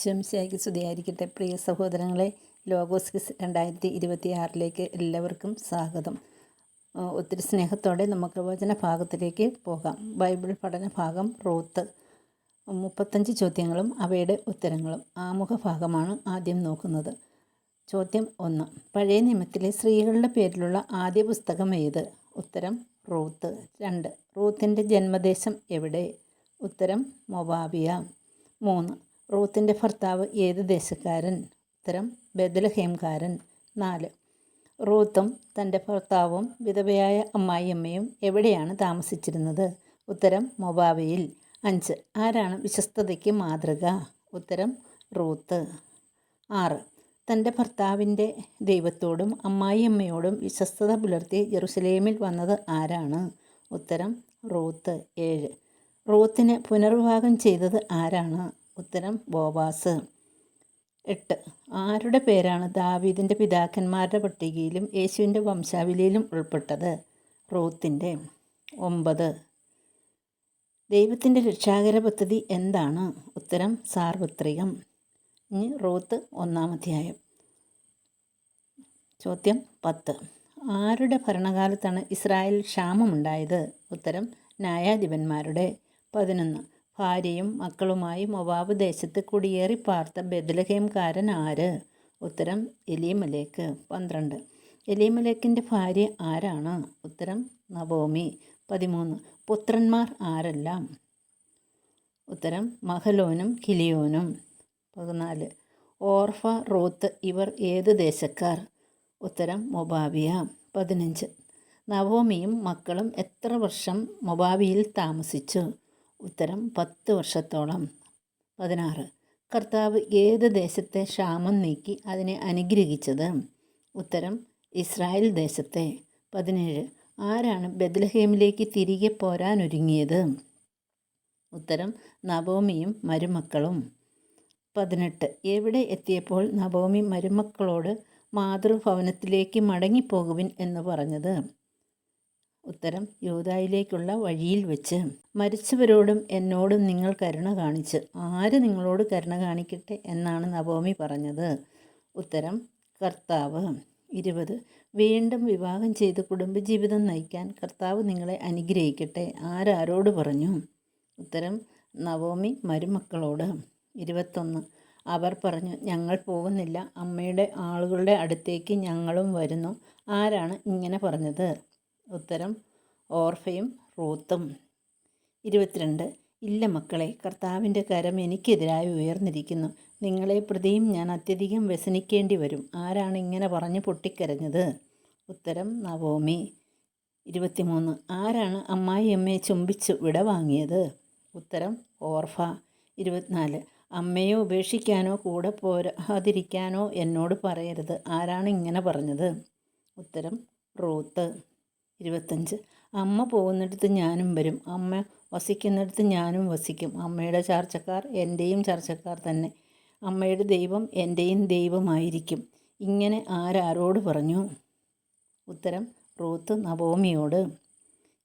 ശംശയ്ക്ക് സ്തുതിയായിരിക്കട്ടെ. പ്രിയ സഹോദരങ്ങളെ, logos quiz 2026 എല്ലാവർക്കും സ്വാഗതം. ഒത്തിരി സ്നേഹത്തോടെ നമുക്ക് വചനഭാഗത്തിലേക്ക് പോകാം. ബൈബിൾ പഠന ഭാഗം റൂത്ത്. 35 ചോദ്യങ്ങളും അവയുടെ ഉത്തരങ്ങളും. ആമുഖ ഭാഗമാണ് ആദ്യം നോക്കുന്നത്. ചോദ്യം 1. പഴയ നിയമത്തിലെ സ്ത്രീകളുടെ പേരിലുള്ള ആദ്യ പുസ്തകം ഏത്? ഉത്തരം റൂത്ത്. 2. റൂത്തിൻ്റെ ജന്മദേശം എവിടെ? ഉത്തരം മൊവാബിയ. 3. റൂത്തിൻ്റെ ഭർത്താവ് ഏത് ദേശക്കാരൻ? ഉത്തരം ബെത്ലഹേംകാരൻ. 4. റൂത്തും തൻ്റെ ഭർത്താവും വിധവയായ അമ്മായിയമ്മയും എവിടെയാണ് താമസിച്ചിരുന്നത്? ഉത്തരം മൊവാബയിൽ. 5. ആരാണ് വിശ്വസ്തതയ്ക്ക് മാതൃക? ഉത്തരം റൂത്ത്. 6. തൻ്റെ ഭർത്താവിൻ്റെ ദൈവത്തോടും അമ്മായിയമ്മയോടും വിശ്വസ്തത പുലർത്തി ജെറുസലേമിൽ വന്നത് ആരാണ്? ഉത്തരം റൂത്ത്. 7. റൂത്തിനെ പുനർവിവാഹം ചെയ്തത് ആരാണ്? ഉത്തരം ബോവാസ്. 8. ആരുടെ പേരാണ് ദാവീദിൻ്റെ പിതാക്കന്മാരുടെ പട്ടികയിലും യേശുവിൻ്റെ വംശാവലിയിലും ഉൾപ്പെട്ടത്? റൂത്തിൻ്റെ. 9. ദൈവത്തിൻ്റെ രക്ഷാകര പദ്ധതി എന്താണ്? ഉത്തരം സാർവത്രികം. ഇനി റൂത്ത് 1-ാം അധ്യായം. ചോദ്യം 10. ആരുടെ ഭരണകാലത്താണ് ഇസ്രായേൽ ക്ഷാമമുണ്ടായത്? ഉത്തരം ന്യായാധിപന്മാരുടെ. 11. ഭാര്യയും മക്കളുമായി മൊവാബ് ദേശത്ത് കുടിയേറി പാർത്ത ബെത്ലഹേംകാരൻ ആര്? ഉത്തരം എലീമലേക്ക്. 12. എലീമലേക്കിൻ്റെ ഭാര്യ ആരാണ്? ഉത്തരം നവോമി. 13. പുത്രന്മാർ ആരെല്ലാം? ഉത്തരം മഹലോനും കിലിയോനും. 14. ഓർഫ, റൂത്ത് ഇവർ ഏത് ദേശക്കാർ? ഉത്തരം മൊവാബിയ. 15. നവോമിയും മക്കളും എത്ര വർഷം മൊവാബിയിൽ താമസിച്ചു? ഉത്തരം 10 വർഷത്തോളം. 16. കർത്താവ് ഏത് ദേശത്തെ ക്ഷാമം നീക്കി അതിനെ അനുഗ്രഹിച്ചത്? ഉത്തരം ഇസ്രായേൽ ദേശത്തെ. 17. ആരാണ് ബെത്ലഹേമിലേക്ക് തിരികെ പോരാനൊരുങ്ങിയത്? ഉത്തരം നവോമിയും മരുമക്കളും. 18. എവിടെ എത്തിയപ്പോൾ നവോമി മരുമക്കളോട് മാതൃഭവനത്തിലേക്ക് മടങ്ങിപ്പോകുവിൻ എന്ന് പറഞ്ഞത്? ഉത്തരം യൂദായിലേക്കുള്ള വഴിയിൽ വെച്ച്. മരിച്ചവരോടും എന്നോടും നിങ്ങൾ കരുണ കാണിച്ച് ആര് നിങ്ങളോട് കരുണ കാണിക്കട്ടെ എന്നാണ് നവോമി പറഞ്ഞത്? ഉത്തരം കർത്താവ്. 20. വീണ്ടും വിവാഹം ചെയ്ത് കുടുംബജീവിതം നയിക്കാൻ കർത്താവ് നിങ്ങളെ അനുഗ്രഹിക്കട്ടെ ആരോട് പറഞ്ഞു? ഉത്തരം നവോമി മരുമക്കളോട്. 21. അവർ പറഞ്ഞു, ഞങ്ങൾ പോകുന്നില്ല, അമ്മയുടെ ആളുകളുടെ അടുത്തേക്ക് ഞങ്ങളും വരുന്നു. ആരാണ് ഇങ്ങനെ പറഞ്ഞത്? ഉത്തരം ഓർഫയും റൂത്തും. 22. ഇല്ല മക്കളെ, കർത്താവിൻ്റെ കരം എനിക്കെതിരായി ഉയർന്നിരിക്കുന്നു. നിങ്ങളെ പ്രതിയും ഞാൻ അത്യധികം വ്യസനിക്കേണ്ടി വരും. ആരാണ് ഇങ്ങനെ പറഞ്ഞ് പൊട്ടിക്കരഞ്ഞത്? ഉത്തരം നവോമി. 23. ആരാണ് അമ്മായിയമ്മയെ ചുംബിച്ച് വിട വാങ്ങിയത്? ഉത്തരം ഓർഫ. 24. അമ്മയെ ഉപേക്ഷിക്കാനോ കൂടെ പോരാതിരിക്കാനോ എന്നോട് പറയരുത്. ആരാണ് ഇങ്ങനെ പറഞ്ഞത്? ഉത്തരം റൂത്ത്. 25. അമ്മ പോകുന്നിടത്ത് ഞാനും വരും, അമ്മ വസിക്കുന്നിടത്ത് ഞാനും വസിക്കും. അമ്മയുടെ ചാർച്ചക്കാർ എൻ്റെയും ചാർച്ചക്കാർ തന്നെ, അമ്മയുടെ ദൈവം എൻ്റെയും ദൈവമായിരിക്കും. ഇങ്ങനെ ആരോട് പറഞ്ഞു? ഉത്തരം റൂത്ത് നവോമിയോട്.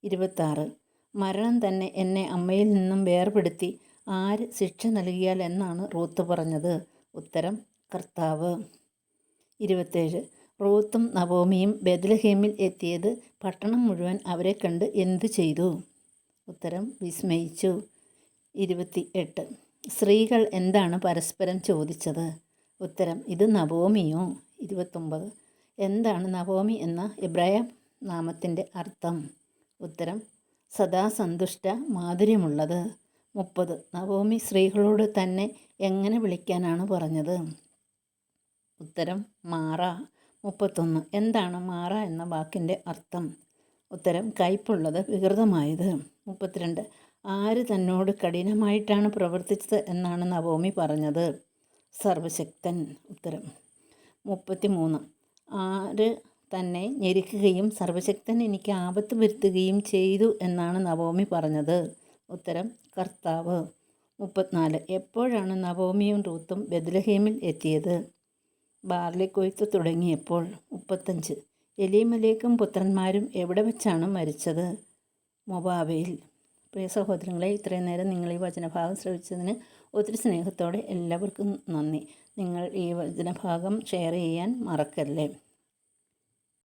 26. മരണം തന്നെ എന്നെ അമ്മയിൽ നിന്നും വേർപെടുത്തി ആര് ശിക്ഷ നൽകിയാൽ എന്നാണ് റൂത്ത് പറഞ്ഞത്? ഉത്തരം കർത്താവ്. 27. റൂത്തും നവോമിയും ബെത്ലഹേമിൽ എത്തിയത് പട്ടണം മുഴുവൻ അവരെ കണ്ട് എന്തു ചെയ്തു? ഉത്തരം വിസ്മയിച്ചു. 28. സ്ത്രീകൾ എന്താണ് പരസ്പരം ചോദിച്ചത്? ഉത്തരം ഇത് നവോമിയോ? 29. എന്താണ് നവോമി എന്ന എബ്രായ നാമത്തിൻ്റെ അർത്ഥം? ഉത്തരം സദാ സന്തുഷ്ട, മാധുര്യമുള്ളത്. 30. നവോമി സ്ത്രീകളോട് തന്നെ എങ്ങനെ വിളിക്കാനാണ് പറഞ്ഞത്? ഉത്തരം മാറ. 31. എന്താണ് മാറ എന്ന വാക്കിൻ്റെ അർത്ഥം? ഉത്തരം കയ്പുള്ളത്, വികൃതമായത്. 32. ആര് തന്നോട് കഠിനമായിട്ടാണ് പ്രവർത്തിച്ചത് എന്നാണ് നവോമി പറഞ്ഞത്? സർവശക്തൻ. ഉത്തരം. 33. ആര് തന്നെ ഞെരുക്കുകയും സർവശക്തൻ എനിക്ക് ആപത്ത് വരുത്തുകയും ചെയ്തു എന്നാണ് നവോമി പറഞ്ഞത്? ഉത്തരം കർത്താവ്. 34. എപ്പോഴാണ് നവോമിയും റൂത്തും ബെത്ലഹേമിൽ എത്തിയത്? ബാർലിക്കൊയ്ത്ത് തുടങ്ങിയപ്പോൾ. 35. എലീമലേക്കും പുത്രന്മാരും എവിടെ വെച്ചാണ് മരിച്ചത്? മൊവാബയിൽ. പ്രിയ സഹോദരങ്ങളെ, ഇത്രയും നേരം നിങ്ങൾ ഈ വചനഭാഗം ശ്രവിച്ചതിന് ഒത്തിരി സ്നേഹത്തോടെ എല്ലാവർക്കും നന്ദി. നിങ്ങൾ ഈ വചനഭാഗം ഷെയർ ചെയ്യാൻ മറക്കല്ലേ.